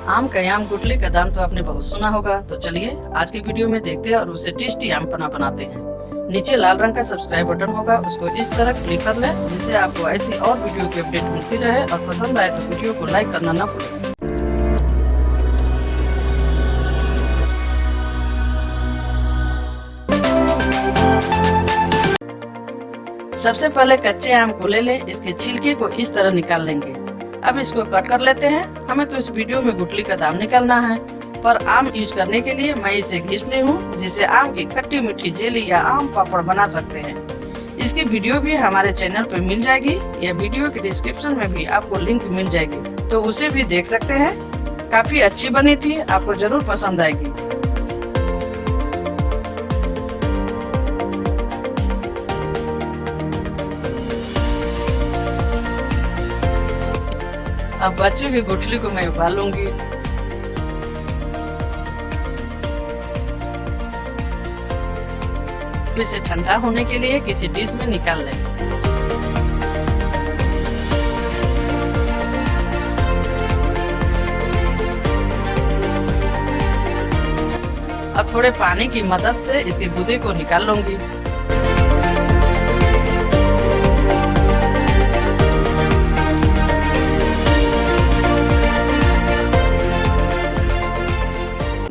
आम का आम गुठली का दाम तो आपने बहुत सुना होगा। तो चलिए आज की वीडियो में देखते हैं और उसे टेस्टी आम पन्ना बनाते हैं। नीचे लाल रंग का सब्सक्राइब बटन होगा, उसको इस तरह क्लिक कर ले जिससे आपको ऐसी और वीडियो की अपडेट मिलती रहे। और पसंद आए तो वीडियो को लाइक करना ना भूलें। सबसे पहले कच्चे आम को ले ले, इसके छिलके को इस तरह निकाल लेंगे। अब इसको कट कर लेते हैं। हमें तो इस वीडियो में गुठली का दाम निकालना है, पर आम यूज करने के लिए मैं इसे घिस ली हूँ, जिससे आम की खट्टी मीठी जेली या आम पापड़ बना सकते हैं। इसकी वीडियो भी हमारे चैनल पे मिल जाएगी, या वीडियो के डिस्क्रिप्शन में भी आपको लिंक मिल जाएगी, तो उसे भी देख सकते हैं। काफी अच्छी बनी थी, आपको जरूर पसंद आएगी। अब बची हुई गुठली को मैं उबाल लूंगी। इसे ठंडा होने के लिए किसी डिश में निकाल लें। अब थोड़े पानी की मदद से इसके गूदे को निकाल लूंगी।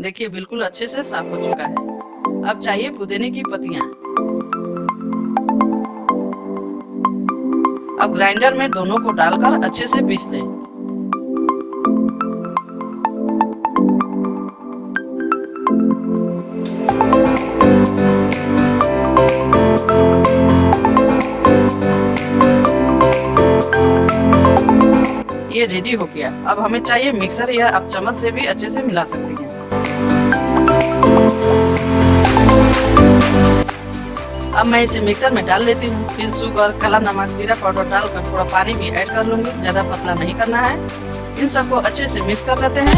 देखिए बिल्कुल अच्छे से साफ हो चुका है। अब चाहिए पुदीने की पत्तियां। अब ग्राइंडर में दोनों को डालकर अच्छे से पीस लें। ये रेडी हो गया। अब हमें चाहिए मिक्सर, या आप चम्मच से भी अच्छे से मिला सकती हैं। अब मैं इसे मिक्सर में डाल लेती हूँ। फिर शुगर, काला नमक, जीरा पाउडर डालकर थोड़ा पानी भी ऐड कर लूंगी। ज्यादा पतला नहीं करना है। इन सबको अच्छे से मिक्स कर लेते हैं।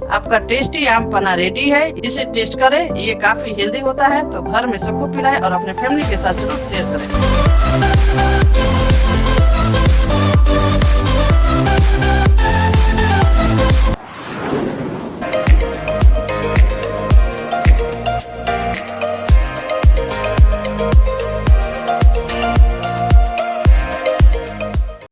आपका टेस्टी आम पन्ना रेडी है। इसे टेस्ट करें, ये काफी हेल्दी होता है। तो घर में सबको पिलाएं और अपने फैमिली के साथ जरूर शेयर करें।